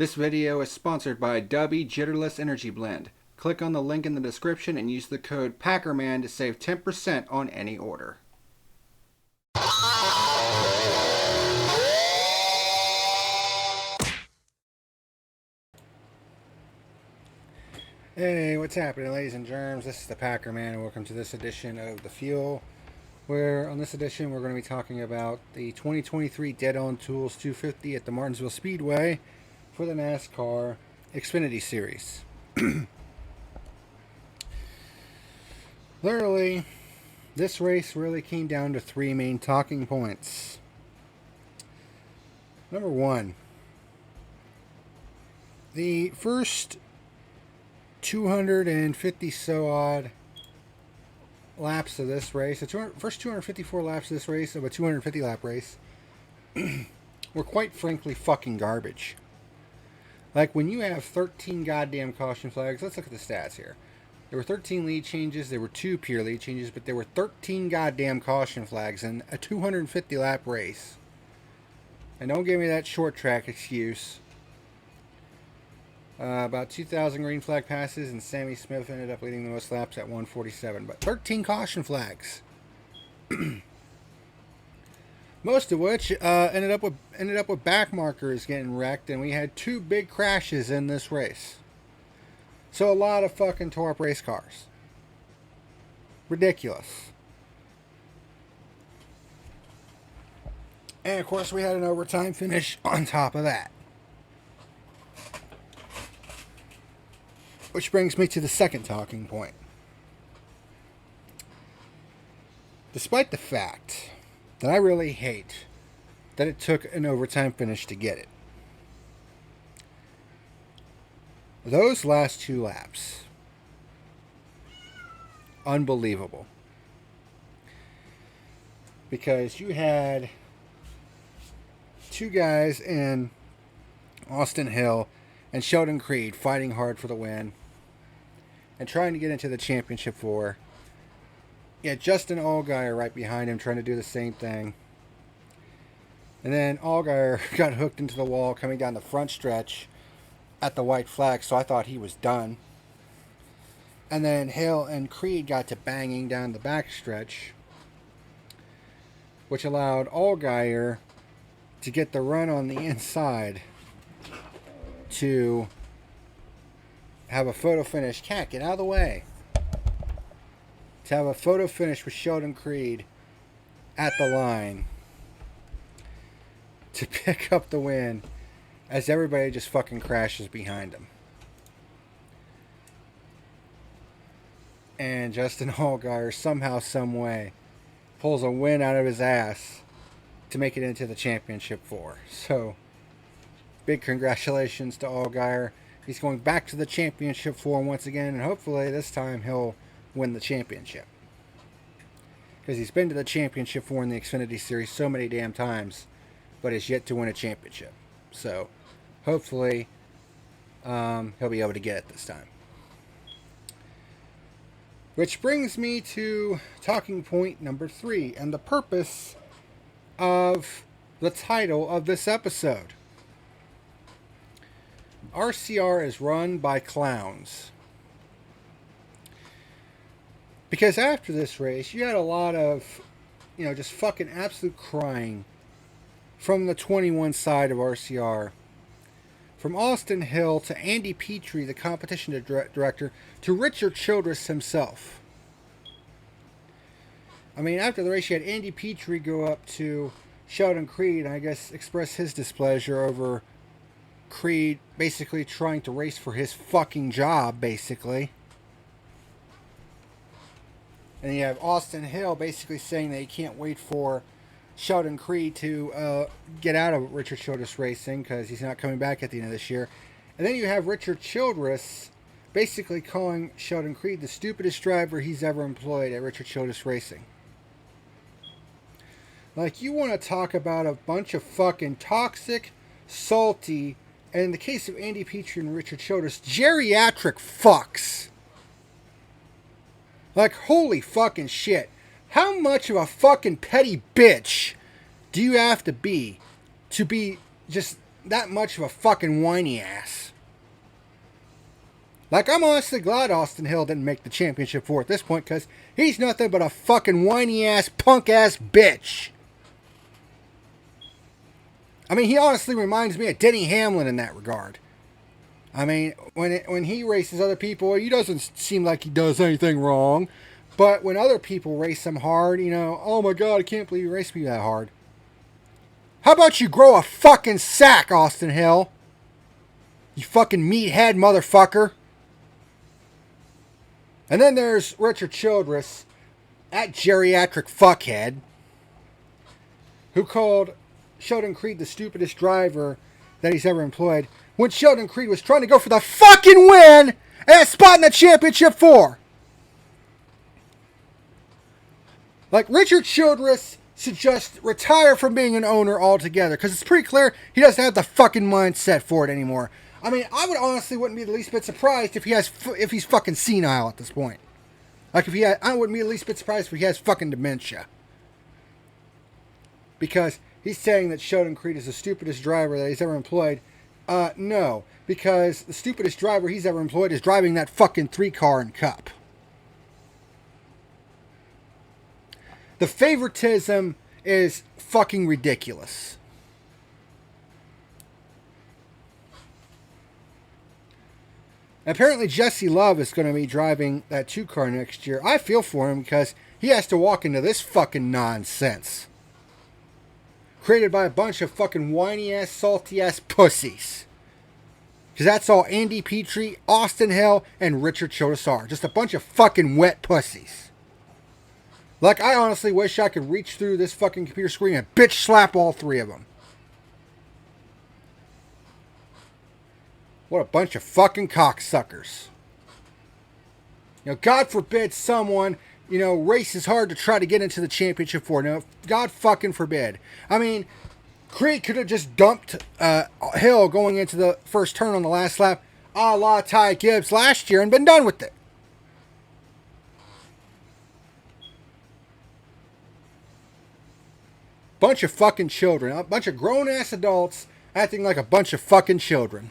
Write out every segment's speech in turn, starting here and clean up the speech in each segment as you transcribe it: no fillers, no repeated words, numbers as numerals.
This video is sponsored by Dubby Jitterless Energy Blend. Click on the link in the description and use the code PackerMan to save 10% on any order. Hey, what's happening, ladies and germs? This is the PackerMan, and welcome to this edition of The Fuel, where on this edition we're going to be talking about the 2023 Dead On Tools 250 at the Martinsville Speedway for the NASCAR Xfinity Series. Literally, this race really came down to three main talking points. Number one, the first 250 so odd laps of this race, the first 254 laps of this race, of a 250 lap race, were quite frankly fucking garbage. Like, when you have 13 goddamn caution flags, let's look at the stats here. There were 13 lead changes, there were 2 pure lead changes, but there were 13 goddamn caution flags in a 250 lap race. And don't give me that short track excuse. About 2,000 green flag passes, and Sammy Smith ended up leading the most laps at 147. But 13 caution flags, most of which ended up with back markers getting wrecked, and we had 2 big crashes in this race. So a lot of fucking tore up race cars. Ridiculous. And of course, we had an overtime finish on top of that. Which brings me to the second talking point. Despite the fact that I really hate that it took an overtime finish to get it, those last 2 laps, unbelievable. Because you had 2 guys in Austin Hill and Sheldon Creed fighting hard for the win and trying to get into the championship 4. Yeah, Justin Allgaier right behind him trying to do the same thing. And then Allgaier got hooked into the wall coming down the front stretch at the white flag, so I thought he was done. And then Hill and Creed got to banging down the back stretch, which allowed Allgaier to get the run on the inside to have a photo finish. Cat, get out of the way. To have a photo finish with Sheldon Creed at the line to pick up the win as everybody just fucking crashes behind him. And Justin Allgaier somehow, some way pulls a win out of his ass to make it into the championship 4. So, big congratulations to Allgaier. He's going back to the championship 4 once again, and hopefully this time he'll win the championship. Because he's been to the championship 4 in the Xfinity Series so many damn times, but has yet to win a championship. So, hopefully, he'll be able to get it this time. Which brings me to talking point number 3, and the purpose of the title of this episode. RCR is run by clowns. Because after this race, you had a lot of, just fucking absolute crying from the 21 side of RCR. From Austin Hill to Andy Petrie, the competition director, to Richard Childress himself. I mean, after the race, you had Andy Petrie go up to Sheldon Creed and I guess express his displeasure over Creed basically trying to race for his fucking job, basically. And you have Austin Hill basically saying that he can't wait for Sheldon Creed to get out of Richard Childress Racing because he's not coming back at the end of this year. And then you have Richard Childress basically calling Sheldon Creed the stupidest driver he's ever employed at Richard Childress Racing. Like, you want to talk about a bunch of fucking toxic, salty, and in the case of Andy Petrie and Richard Childress, geriatric fucks. Like, holy fucking shit. How much of a fucking petty bitch do you have to be just that much of a fucking whiny ass. Like, I'm honestly glad Austin Hill didn't make the championship 4 at this point, because he's nothing but a fucking whiny ass, punk ass bitch. I mean, he honestly reminds me of Denny Hamlin in that regard. I mean, when he races other people, he doesn't seem like he does anything wrong. But when other people race him hard, you know, oh my god, I can't believe you raced me that hard. How about you grow a fucking sack, Austin Hill? You fucking meathead motherfucker. And then there's Richard Childress, that geriatric fuckhead, who called Sheldon Creed the stupidest driver that he's ever employed, when Sheldon Creed was trying to go for the fucking win and a spot in the championship 4. Like, Richard Childress should just retire from being an owner altogether, because it's pretty clear he doesn't have the fucking mindset for it anymore. I mean, I would honestly wouldn't be the least bit surprised if he's fucking senile at this point. Like, I wouldn't be the least bit surprised if he has fucking dementia. Because he's saying that Sheldon Creed is the stupidest driver that he's ever employed. No, because the stupidest driver he's ever employed is driving that fucking 3-car in Cup. The favoritism is fucking ridiculous. Apparently Jesse Love is going to be driving that 2-car next year. I feel for him because he has to walk into this fucking nonsense. Created by a bunch of fucking whiny-ass, salty-ass pussies. Because that's all Andy Petrie, Austin Hill, and Richard Childress are. Just a bunch of fucking wet pussies. Like, I honestly wish I could reach through this fucking computer screen and bitch slap all 3 of them. What a bunch of fucking cocksuckers. You know, God forbid someone, you know, races hard to try to get into the championship 4. No, God fucking forbid. I mean, Creed could have just dumped Hill going into the first turn on the last lap, a la Ty Gibbs last year, and been done with it. Bunch of fucking children. A bunch of grown-ass adults acting like a bunch of fucking children.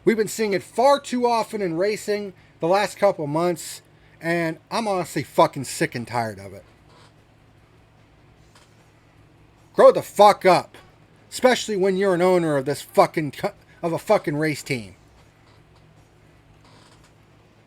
We've been seeing it far too often in racing the last couple months, and I'm honestly fucking sick and tired of it. Grow the fuck up. Especially when you're an owner of this of a fucking race team.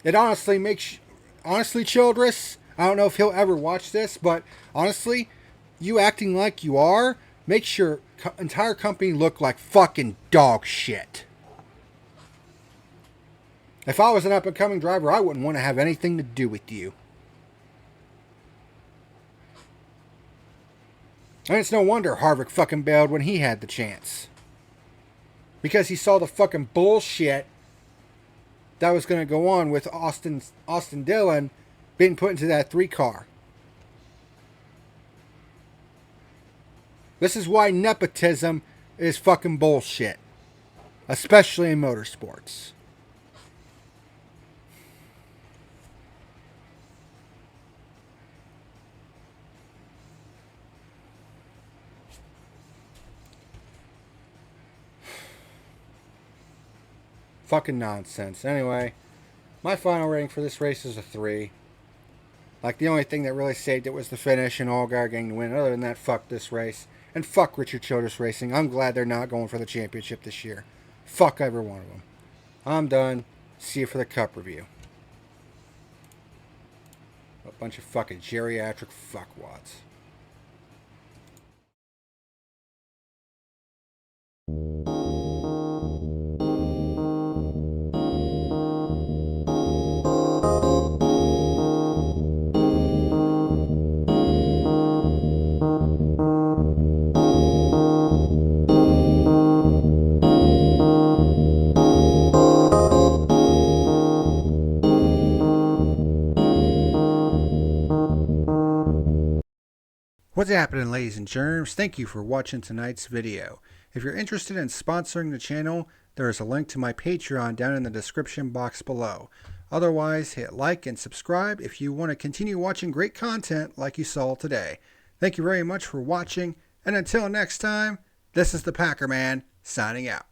It honestly makes... Honestly, Childress, I don't know if he'll ever watch this, but honestly, you acting like you are makes your entire company look like fucking dog shit. If I was an up-and-coming driver, I wouldn't want to have anything to do with you. And it's no wonder Harvick fucking bailed when he had the chance. Because he saw the fucking bullshit that was going to go on with Austin Dillon being put into that 3-car. This is why nepotism is fucking bullshit. Especially in motorsports. Fucking nonsense. Anyway, my final rating for this race is a 3. Like, the only thing that really saved it was the finish and Allgaier getting the win. Other than that, fuck this race. And fuck Richard Childress Racing. I'm glad they're not going for the championship this year. Fuck every one of them. I'm done. See you for the Cup review. A bunch of fucking geriatric fuckwads. What's happening, ladies and germs? Thank you for watching tonight's video. If you're interested in sponsoring the channel, there is a link to my Patreon down in the description box below. Otherwise, hit like and subscribe if you want to continue watching great content like you saw today. Thank you very much for watching, and until next time, This is the PackerMan signing out.